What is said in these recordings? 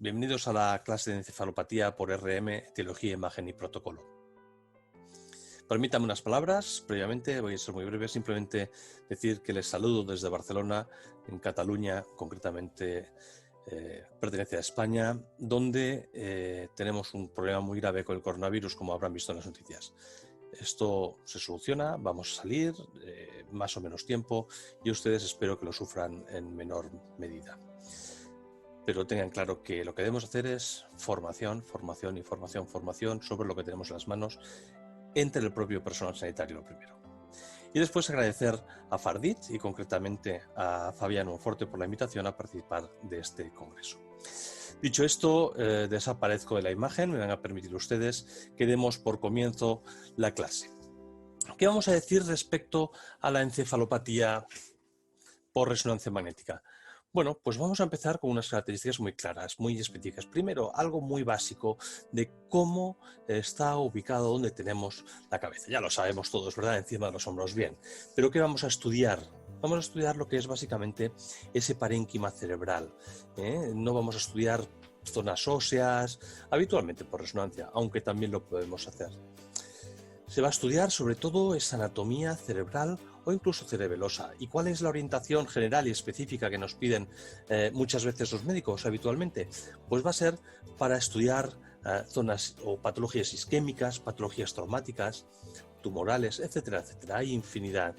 Bienvenidos a la clase de encefalopatía por RM, etiología, imagen y protocolo. Permítanme unas palabras. Previamente, voy a ser muy breve, simplemente decir que les saludo desde Barcelona, en Cataluña, concretamente pertenece a España, donde tenemos un problema muy grave con el coronavirus, como habrán visto en las noticias. Esto se soluciona, vamos a salir, más o menos tiempo, y ustedes espero que lo sufran en menor medida. Pero tengan claro que lo que debemos hacer es formación, formación y formación, formación sobre lo que tenemos en las manos entre el propio personal sanitario, lo primero. Y después agradecer a Fardit y concretamente a Fabián Monforte por la invitación a participar de este congreso. Dicho esto, desaparezco de la imagen, me van a permitir ustedes que demos por comienzo la clase. ¿Qué vamos a decir respecto a la encefalopatía por resonancia magnética? Bueno, pues vamos a empezar con unas características muy claras, muy específicas. Primero, algo muy básico de cómo está ubicado donde tenemos la cabeza. Ya lo sabemos todos, ¿verdad? Encima de los hombros, bien. Pero ¿qué vamos a estudiar? Vamos a estudiar lo que es básicamente ese parénquima cerebral. No vamos a estudiar zonas óseas, habitualmente por resonancia, aunque también lo podemos hacer. Se va a estudiar sobre todo esa anatomía cerebral o incluso cerebelosa. ¿Y cuál es la orientación general y específica que nos piden muchas veces los médicos habitualmente? Pues va a ser para estudiar zonas o patologías isquémicas, patologías traumáticas, tumorales, etcétera, etcétera. Hay infinidad,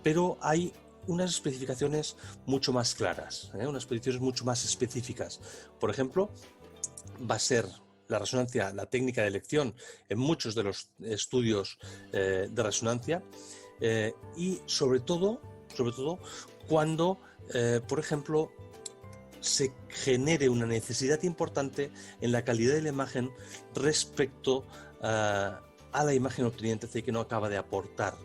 pero hay unas especificaciones mucho más claras, unas especificaciones mucho más específicas. Por ejemplo, va a ser la resonancia, la técnica de elección en muchos de los estudios de resonancia y sobre todo cuando, por ejemplo, se genere una necesidad importante en la calidad de la imagen respecto a la imagen obtenida, y que no acaba de aportar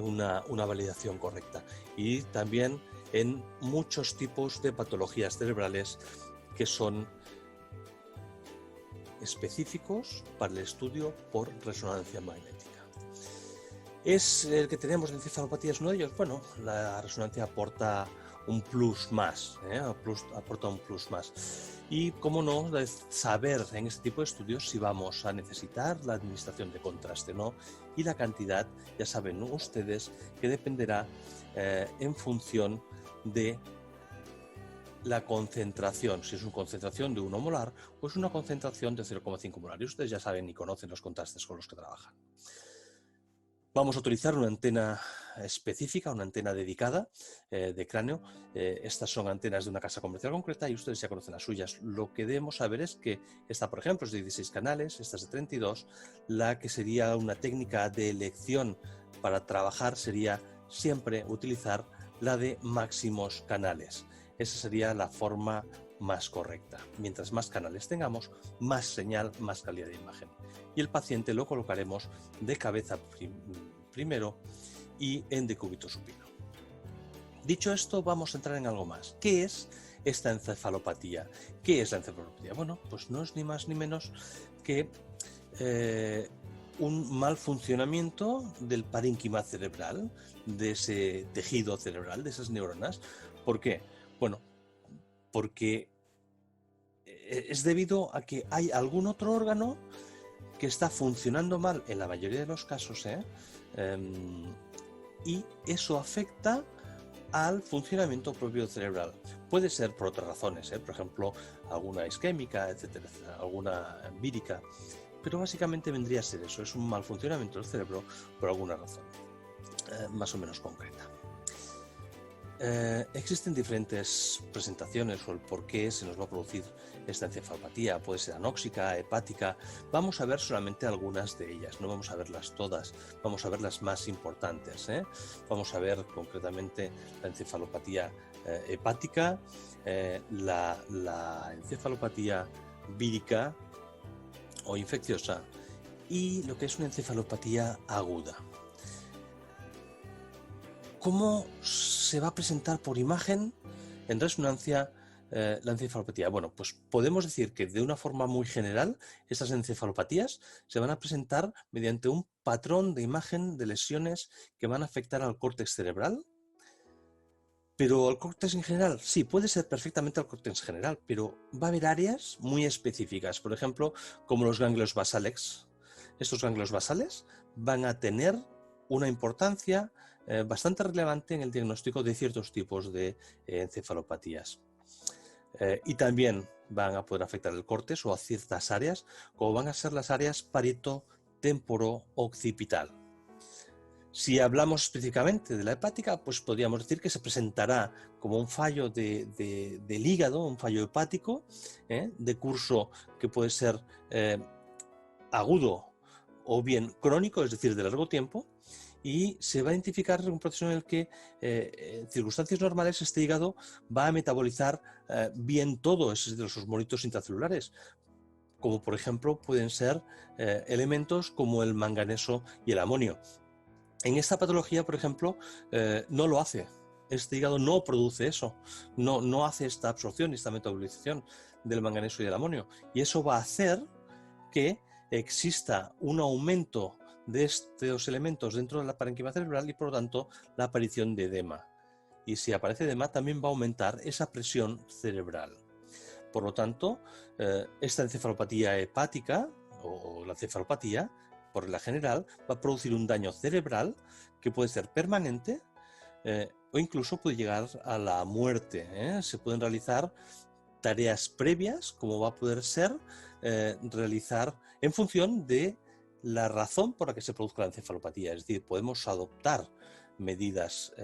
una validación correcta. Y también en muchos tipos de patologías cerebrales que son específicos para el estudio por resonancia magnética. ¿Es el que tenemos de encefalopatía es uno de ellos? Bueno, la resonancia aporta un plus más, aporta un plus más. Y cómo no, saber en este tipo de estudios si vamos a necesitar la administración de contraste o no, y la cantidad, ya saben ustedes, que dependerá en función de la concentración, si es una concentración de 1 molar o es una concentración de 0,5 molar. Y ustedes ya saben y conocen los contrastes con los que trabajan. Vamos a utilizar una antena específica, una antena dedicada de cráneo. Estas son antenas de una casa comercial concreta y ustedes ya conocen las suyas. Lo que debemos saber es que esta, por ejemplo, es de 16 canales, esta es de 32. La que sería una técnica de elección para trabajar sería siempre utilizar la de máximos canales. Esa sería la forma más correcta. Mientras más canales tengamos, más señal, más calidad de imagen. Y el paciente lo colocaremos de cabeza primero y en decúbito supino. Dicho esto, vamos a entrar en algo más. ¿Qué es esta encefalopatía? ¿Qué es la encefalopatía? Bueno, pues no es ni más ni menos que un mal funcionamiento del parénquima cerebral, de ese tejido cerebral, de esas neuronas. ¿Por qué? Bueno, porque es debido a que hay algún otro órgano que está funcionando mal en la mayoría de los casos, y eso afecta al funcionamiento propio cerebral. Puede ser por otras razones, por ejemplo, alguna isquémica, etcétera, etcétera, alguna vírica, pero básicamente vendría a ser eso, es un mal funcionamiento del cerebro por alguna razón, más o menos concreta. Existen diferentes presentaciones o el por qué se nos va a producir esta encefalopatía. Puede ser anóxica, hepática. Vamos a ver solamente algunas de ellas, no vamos a verlas todas, vamos a ver las más importantes. Vamos a ver concretamente la encefalopatía hepática, la encefalopatía vírica o infecciosa y lo que es una encefalopatía aguda. ¿Cómo se va a presentar por imagen en resonancia la encefalopatía? Bueno, pues podemos decir que de una forma muy general estas encefalopatías se van a presentar mediante un patrón de imagen de lesiones que van a afectar al córtex cerebral, Pero el córtex en general, sí, puede ser perfectamente el córtex general, pero va a haber áreas muy específicas, por ejemplo, como los ganglios basales. Estos ganglios basales van a tener una importancia bastante relevante en el diagnóstico de ciertos tipos de encefalopatías. Y también van a poder afectar el córtex o a ciertas áreas, como van a ser las áreas parieto-temporo-occipital. Si hablamos específicamente de la hepática, pues podríamos decir que se presentará como un fallo del hígado, un fallo hepático, de curso que puede ser agudo o bien crónico, es decir, de largo tiempo, y se va a identificar un proceso en el que en circunstancias normales este hígado va a metabolizar bien todos esos osmolitos intracelulares, como por ejemplo pueden ser elementos como el manganeso y el amonio. En esta patología, por ejemplo, no lo hace. Este hígado no produce eso, no hace esta absorción y esta metabolización del manganeso y del amonio. Y eso va a hacer que exista un aumento de estos elementos dentro de la parénquima cerebral y por lo tanto la aparición de edema. Y si aparece edema también va a aumentar esa presión cerebral. Por lo tanto, esta encefalopatía hepática o la encefalopatía, por la general, va a producir un daño cerebral que puede ser permanente o incluso puede llegar a la muerte. Se pueden realizar tareas previas, como va a poder ser realizar en función de la razón por la que se produzca la encefalopatía. Es decir, podemos adoptar medidas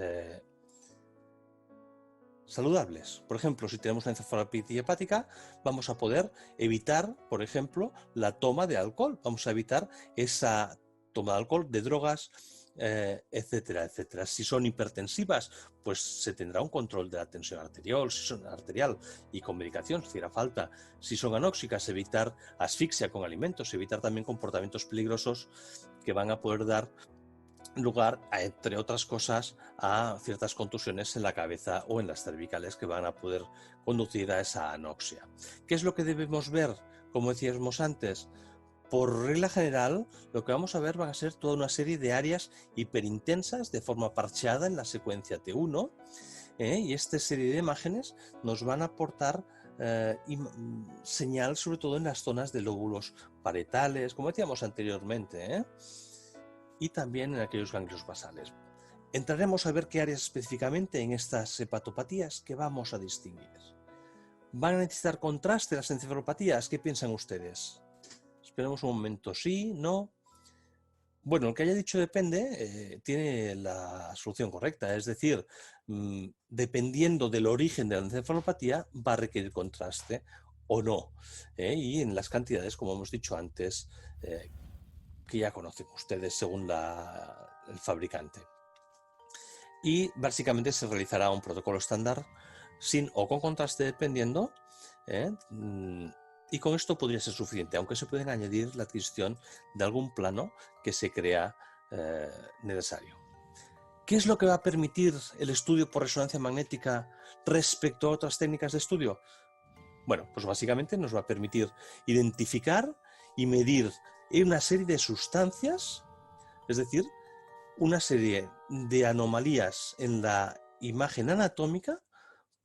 saludables. Por ejemplo, si tenemos una encefalopatía hepática, vamos a poder evitar, por ejemplo, la toma de alcohol. Vamos a evitar esa toma de alcohol, de drogas, etcétera, etcétera. Si son hipertensivas, pues se tendrá un control de la tensión arterial y con medicación, si hará falta. Si son anóxicas, evitar asfixia con alimentos, evitar también comportamientos peligrosos que van a poder dar lugar, entre otras cosas, a ciertas contusiones en la cabeza o en las cervicales que van a poder conducir a esa anoxia. ¿Qué es lo que debemos ver? Como decíamos antes, por regla general, lo que vamos a ver van a ser toda una serie de áreas hiperintensas de forma parcheada en la secuencia T1, y esta serie de imágenes nos van a aportar señal sobre todo en las zonas de lóbulos parietales, como decíamos anteriormente, y también en aquellos ganglios basales. Entraremos a ver qué áreas específicamente en estas hepatopatías que vamos a distinguir. ¿Van a necesitar contraste las encefalopatías? ¿Qué piensan ustedes? Esperemos un momento. ¿Sí? ¿No? Bueno, el que haya dicho depende tiene la solución correcta. Es decir, dependiendo del origen de la encefalopatía, va a requerir contraste o no. Y en las cantidades, como hemos dicho antes, que ya conocen ustedes según el fabricante. Y básicamente se realizará un protocolo estándar sin o con contraste dependiendo, y con esto podría ser suficiente, aunque se pueden añadir la adquisición de algún plano que se crea necesario. ¿Qué es lo que va a permitir el estudio por resonancia magnética respecto a otras técnicas de estudio? Bueno, pues básicamente nos va a permitir identificar y medir una serie de sustancias, es decir, una serie de anomalías en la imagen anatómica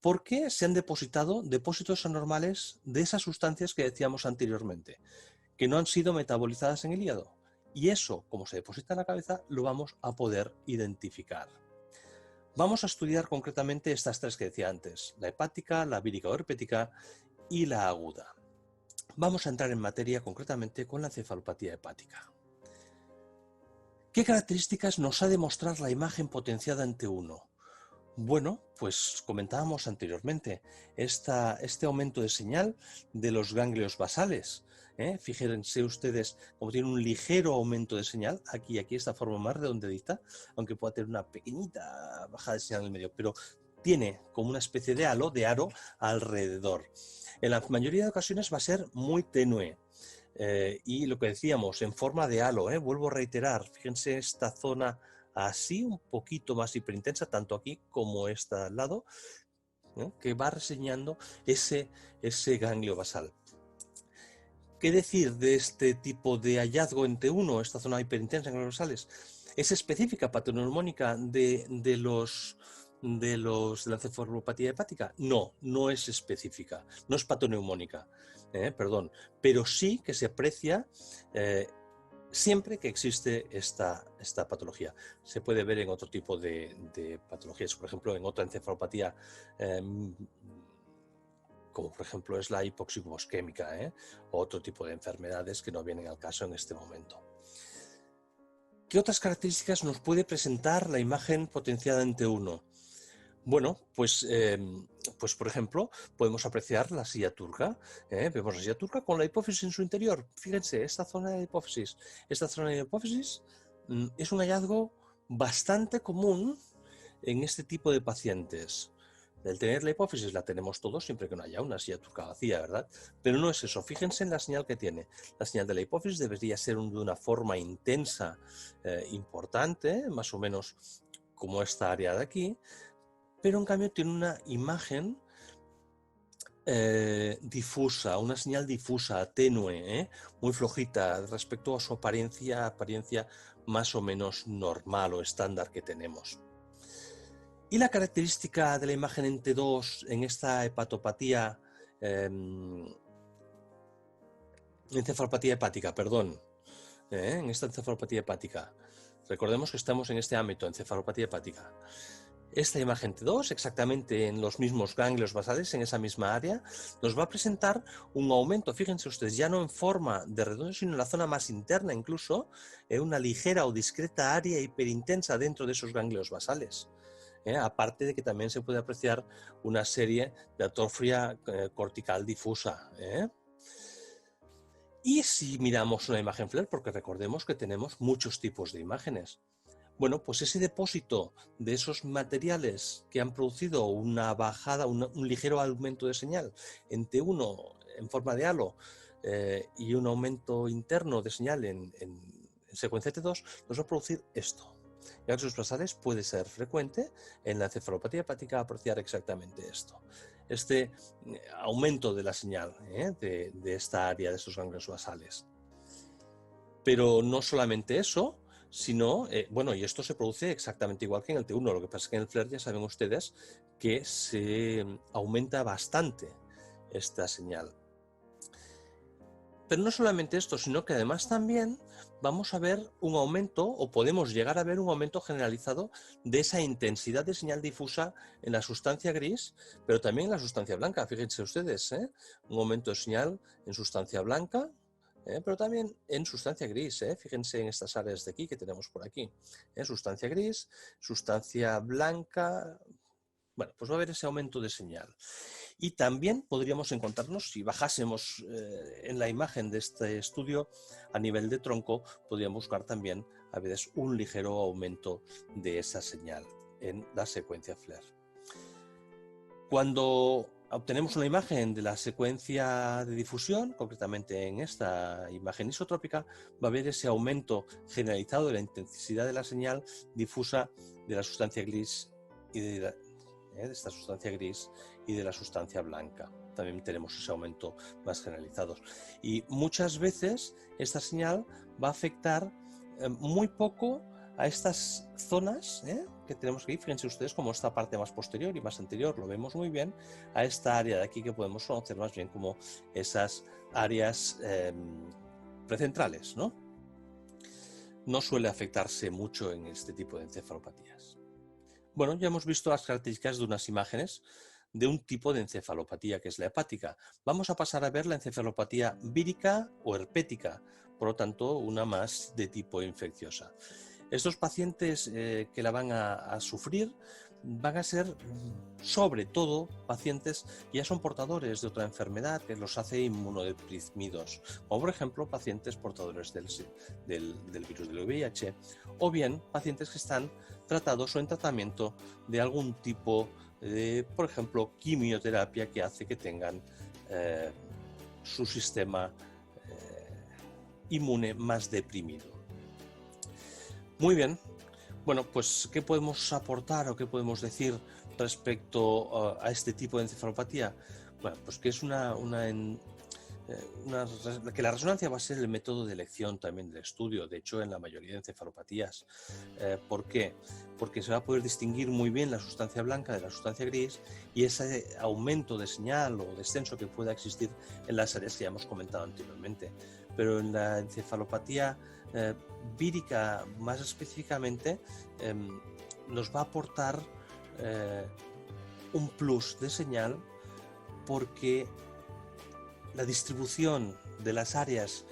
porque se han depositado depósitos anormales de esas sustancias que decíamos anteriormente, que no han sido metabolizadas en el hígado. Y eso, como se deposita en la cabeza, lo vamos a poder identificar. Vamos a estudiar concretamente estas tres que decía antes, la hepática, la vírica o herpética y la aguda. Vamos a entrar en materia concretamente con la encefalopatía hepática. ¿Qué características nos ha de mostrar la imagen potenciada en T1? Bueno, pues comentábamos anteriormente este aumento de señal de los ganglios basales. Fíjense ustedes cómo tiene un ligero aumento de señal, aquí esta forma más redondeadita, aunque pueda tener una pequeñita bajada de señal en el medio, pero tiene como una especie de aro alrededor. En la mayoría de ocasiones va a ser muy tenue. Y lo que decíamos, en forma de halo, vuelvo a reiterar, fíjense esta zona así un poquito más hiperintensa, tanto aquí como esta al lado, que va reseñando ese ganglio basal. ¿Qué decir de este tipo de hallazgo en T1, esta zona hiperintensa en ganglios basales? Es específica patognomónica de los de la encefalopatía hepática? No, no es específica, no es patoneumónica, perdón, pero sí que se aprecia siempre que existe esta patología. Se puede ver en otro tipo de patologías, por ejemplo, en otra encefalopatía, como por ejemplo es la hipoxigosquémica, o otro tipo de enfermedades que no vienen al caso en este momento. ¿Qué otras características nos puede presentar la imagen potenciada en T1? Bueno, pues por ejemplo, podemos apreciar la silla turca. Vemos la silla turca con la hipófisis en su interior. Fíjense, esta zona de hipófisis. Esta zona de hipófisis es un hallazgo bastante común en este tipo de pacientes. El tener la hipófisis la tenemos todos siempre que no haya una silla turca vacía, ¿verdad? Pero no es eso. Fíjense en la señal que tiene. La señal de la hipófisis debería ser de una forma intensa, importante, más o menos como esta área de aquí, pero en cambio tiene una imagen difusa, una señal difusa, tenue, muy flojita respecto a su apariencia más o menos normal o estándar que tenemos. Y la característica de la imagen en T2 en esta hepatopatía, encefalopatía hepática, perdón, en esta encefalopatía hepática. Recordemos que estamos en este ámbito, encefalopatía hepática. Esta imagen T2, exactamente en los mismos ganglios basales, en esa misma área, nos va a presentar un aumento, fíjense ustedes, ya no en forma de redondo, sino en la zona más interna incluso, una ligera o discreta área hiperintensa dentro de esos ganglios basales. Aparte de que también se puede apreciar una serie de atrofia cortical difusa. Y si miramos una imagen FLAIR, porque recordemos que tenemos muchos tipos de imágenes, bueno, pues ese depósito de esos materiales que han producido una bajada, un ligero aumento de señal en T1 en forma de halo y un aumento interno de señal en secuencia T2, nos va a producir esto. Ganglios basales puede ser frecuente en la encefalopatía hepática apreciar exactamente esto. Este aumento de la señal de esta área de estos ganglios basales. Pero no solamente eso, sino, bueno, y esto se produce exactamente igual que en el T1, lo que pasa es que en el FLAIR ya saben ustedes que se aumenta bastante esta señal. Pero no solamente esto, sino que además también vamos a ver un aumento, o podemos llegar a ver un aumento generalizado de esa intensidad de señal difusa en la sustancia gris, pero también en la sustancia blanca. Fíjense ustedes, un aumento de señal en sustancia blanca, pero también en sustancia gris. Fíjense en estas áreas de aquí que tenemos por aquí. Sustancia gris, sustancia blanca. Bueno, pues va a haber ese aumento de señal. Y también podríamos encontrarnos, si bajásemos en la imagen de este estudio a nivel de tronco, podríamos buscar también a veces un ligero aumento de esa señal en la secuencia FLAIR. Cuando obtenemos una imagen de la secuencia de difusión, concretamente en esta imagen isotrópica, va a haber ese aumento generalizado de la intensidad de la señal difusa de la sustancia gris y de esta sustancia gris y de la sustancia blanca. También tenemos ese aumento más generalizado. Y muchas veces esta señal va a afectar muy poco a estas zonas que tenemos aquí. Fíjense ustedes como esta parte más posterior y más anterior lo vemos muy bien, a esta área de aquí que podemos conocer más bien como esas áreas precentrales, ¿no? No suele afectarse mucho en este tipo de encefalopatías. Bueno, ya hemos visto las características de unas imágenes de un tipo de encefalopatía que es la hepática. Vamos a pasar a ver la encefalopatía vírica o herpética, por lo tanto una más de tipo infecciosa. Estos pacientes que la van a sufrir van a ser sobre todo pacientes que ya son portadores de otra enfermedad que los hace inmunodeprimidos, como por ejemplo pacientes portadores del virus del VIH o bien pacientes que están tratados o en tratamiento de algún tipo de, por ejemplo, quimioterapia que hace que tengan su sistema inmune más deprimido. Muy bien, bueno, pues ¿qué podemos aportar o qué podemos decir respecto a este tipo de encefalopatía? Bueno, pues que es una que la resonancia va a ser el método de elección también del estudio, de hecho en la mayoría de encefalopatías. ¿Por qué? Porque se va a poder distinguir muy bien la sustancia blanca de la sustancia gris y ese aumento de señal o descenso que pueda existir en las áreas que ya hemos comentado anteriormente. Pero en la encefalopatía vírica más específicamente nos va a aportar un plus de señal porque la distribución de las áreas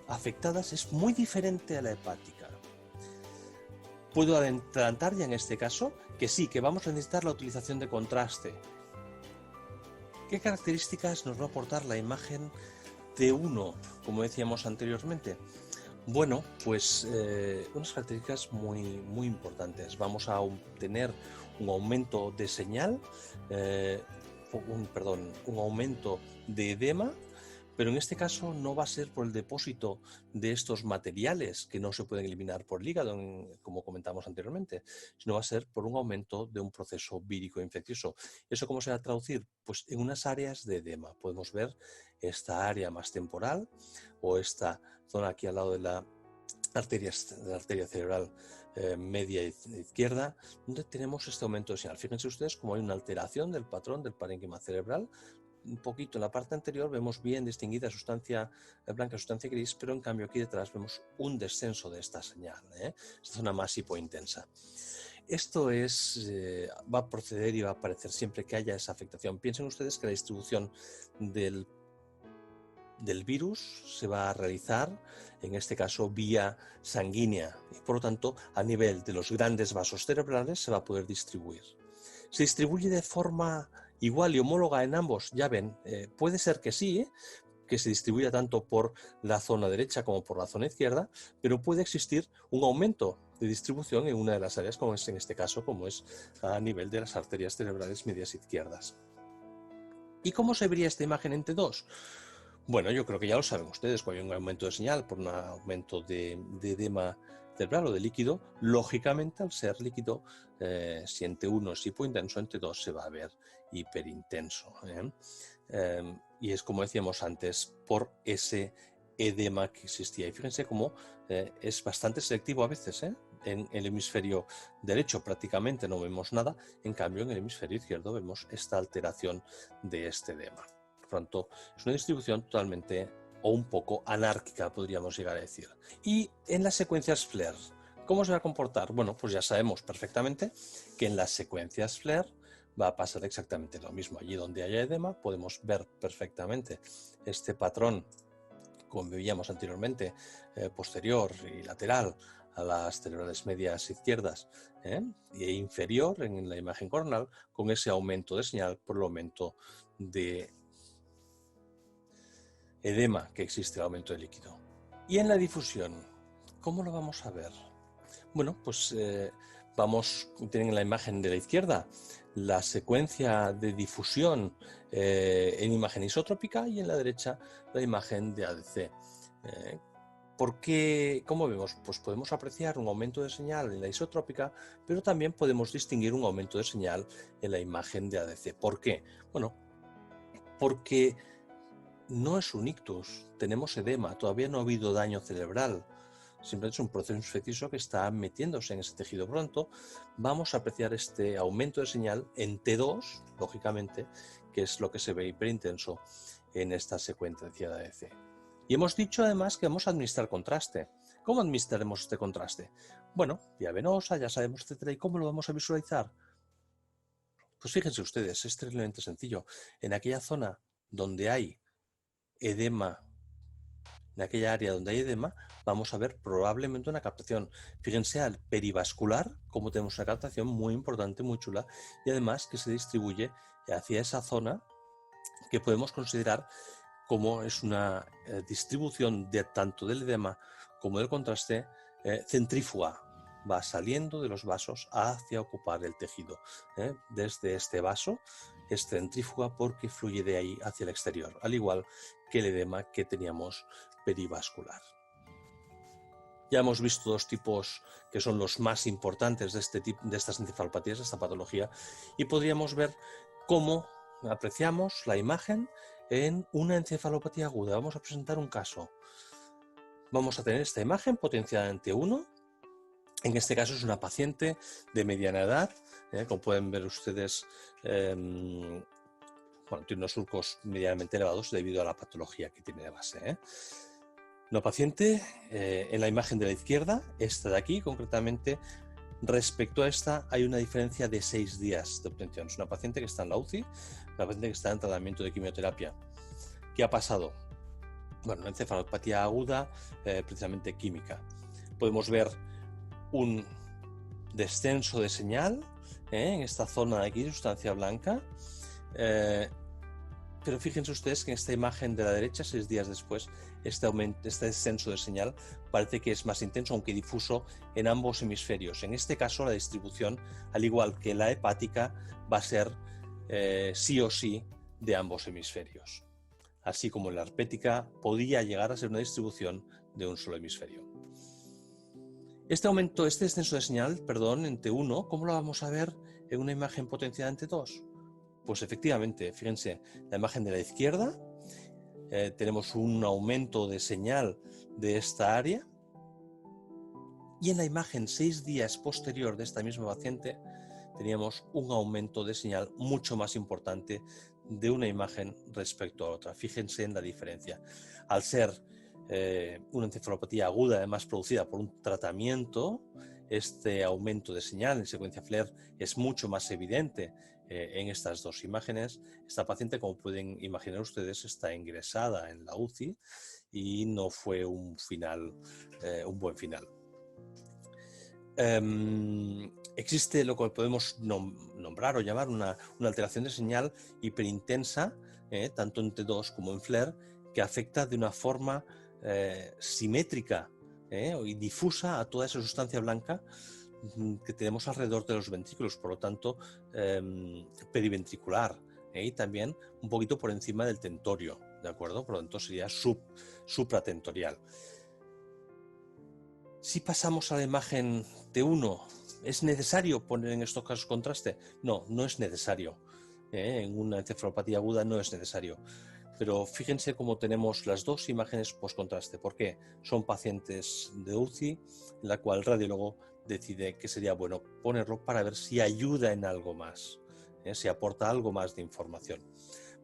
afectadas es muy diferente a la hepática. Puedo adelantar ya en este caso que sí, que vamos a necesitar la utilización de contraste. ¿Qué características nos va a aportar la imagen T1, como decíamos anteriormente? Bueno, pues unas características muy importantes. Vamos a obtener un aumento de señal, un aumento de edema, pero en este caso no va a ser por el depósito de estos materiales que no se pueden eliminar por el hígado, como comentamos anteriormente, sino va a ser por un aumento de un proceso vírico infeccioso. ¿Eso cómo se va a traducir? Pues en unas áreas de edema. Podemos ver esta área más temporal o esta zona aquí al lado de la arteria cerebral media e izquierda, donde tenemos este aumento de señal. Fíjense ustedes cómo hay una alteración del patrón del parénquima cerebral. Un poquito en la parte anterior vemos bien distinguida sustancia blanca y sustancia gris, pero en cambio aquí detrás vemos un descenso de esta señal, esta zona más hipointensa. Esto va a proceder y va a aparecer siempre que haya esa afectación. Piensen ustedes que la distribución del virus se va a realizar, en este caso, vía sanguínea y por lo tanto a nivel de los grandes vasos cerebrales se va a poder distribuir. ¿Se distribuye de forma igual y homóloga en ambos? Ya ven, puede ser que sí, que se distribuya tanto por la zona derecha como por la zona izquierda, pero puede existir un aumento de distribución en una de las áreas, como es en este caso, como es a nivel de las arterias cerebrales medias izquierdas. ¿Y cómo se vería esta imagen en T2? Bueno, yo creo que ya lo saben ustedes, cuando hay un aumento de señal por un aumento de edema cerebral o de líquido, lógicamente al ser líquido, si en T1 es hipointenso, en T2 se va a ver hiperintenso. Y es como decíamos antes, por ese edema que existía. Y fíjense cómo es bastante selectivo a veces, En el hemisferio derecho prácticamente no vemos nada, en cambio en el hemisferio izquierdo vemos esta alteración de este edema. Por lo tanto, es una distribución totalmente o un poco anárquica, podríamos llegar a decir. Y en las secuencias FLAIR, ¿cómo se va a comportar? Bueno, pues ya sabemos perfectamente que en las secuencias FLAIR va a pasar exactamente lo mismo. Allí donde haya edema podemos ver perfectamente este patrón, como veíamos anteriormente, posterior y lateral a las cerebrales medias izquierdas e inferior en la imagen coronal, con ese aumento de señal por el aumento de edema que existe, el aumento de líquido. Y en la difusión, ¿cómo lo vamos a ver? Bueno, pues tienen en la imagen de la izquierda la secuencia de difusión en imagen isotrópica y en la derecha la imagen de ADC. Porque, ¿cómo vemos? Pues podemos apreciar un aumento de señal en la isotrópica, pero también podemos distinguir un aumento de señal en la imagen de ADC. ¿Por qué? Bueno, porque no es un ictus, tenemos edema, todavía no ha habido daño cerebral, simplemente es un proceso infeccioso que está metiéndose en ese tejido. Pronto vamos a apreciar este aumento de señal en T2, lógicamente, que es lo que se ve hiperintenso en esta secuencia de ADC. Y hemos dicho además que vamos a administrar contraste. ¿Cómo administraremos este contraste? Bueno, vía venosa, ya sabemos, etcétera. ¿Y cómo lo vamos a visualizar? Pues fíjense ustedes, es terriblemente sencillo. En aquella zona donde hay edema, en aquella área donde hay edema, vamos a ver probablemente una captación. Fíjense al perivascular, como tenemos una captación muy importante, muy chula, y además que se distribuye hacia esa zona que podemos considerar como es una distribución de tanto del edema como del contraste centrífuga. Va saliendo de los vasos hacia ocupar el tejido. Desde este vaso es centrífuga porque fluye de ahí hacia el exterior, al igual que el edema que teníamos perivascular. Ya hemos visto dos tipos que son los más importantes de estas encefalopatías, de esta patología, y podríamos ver cómo apreciamos la imagen en una encefalopatía aguda. Vamos a presentar un caso. Vamos a tener esta imagen potenciada en T1. En este caso es una paciente de mediana edad, como pueden ver ustedes, tiene unos surcos medianamente elevados debido a la patología que tiene de base. Una paciente, en la imagen de la izquierda, esta de aquí concretamente, respecto a esta hay una diferencia de 6 días de obtención. Es una paciente que está en la UCI, una paciente que está en tratamiento de quimioterapia. ¿Qué ha pasado? Bueno, una encefalopatía aguda, precisamente química. Podemos ver un descenso de señal en esta zona de aquí, sustancia blanca, pero fíjense ustedes que en esta imagen de la derecha, 6 días después, este descenso de señal parece que es más intenso, aunque difuso en ambos hemisferios. En este caso, la distribución, al igual que la hepática, va a ser sí o sí de ambos hemisferios. Así como en la herpética podía llegar a ser una distribución de un solo hemisferio. Este descenso de señal, en T1, ¿cómo lo vamos a ver en una imagen potenciada en T2? Pues efectivamente, fíjense, la imagen de la izquierda, tenemos un aumento de señal de esta área, y en la imagen 6 días posterior de esta misma paciente teníamos un aumento de señal mucho más importante de una imagen respecto a otra. Fíjense en la diferencia. Al ser una encefalopatía aguda, además producida por un tratamiento, este aumento de señal en secuencia FLAIR es mucho más evidente en estas dos imágenes. Esta paciente, como pueden imaginar ustedes, está ingresada en la UCI y no fue un buen final. Existe lo que podemos nombrar o llamar una alteración de señal hiperintensa, tanto en T2 como en FLAIR, que afecta de una forma simétrica y difusa a toda esa sustancia blanca que tenemos alrededor de los ventrículos, por lo tanto periventricular, y también un poquito por encima del tentorio, ¿de acuerdo? Por lo tanto sería supratentorial. Si pasamos a la imagen T1, ¿es necesario poner en estos casos contraste? No, no es necesario. En una encefalopatía aguda no es necesario. Pero fíjense cómo tenemos las dos imágenes post-contraste. ¿Por qué? Son pacientes de UCI, en la cual el radiólogo decide que sería bueno ponerlo para ver si ayuda en algo más, si aporta algo más de información.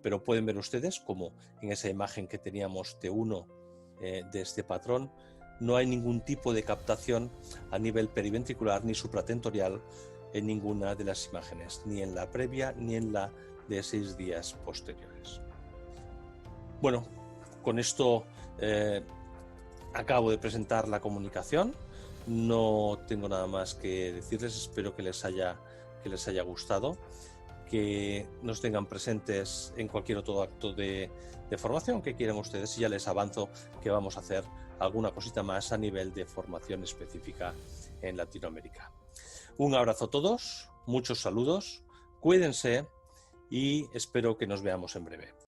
Pero pueden ver ustedes como en esa imagen que teníamos T1 de este patrón, no hay ningún tipo de captación a nivel periventricular ni supratentorial en ninguna de las imágenes, ni en la previa ni en la de 6 días posteriores. Bueno, con esto acabo de presentar la comunicación. No tengo nada más que decirles, espero que les haya gustado, que nos tengan presentes en cualquier otro acto de formación que quieran ustedes, y ya les avanzo que vamos a hacer alguna cosita más a nivel de formación específica en Latinoamérica. Un abrazo a todos, muchos saludos, cuídense y espero que nos veamos en breve.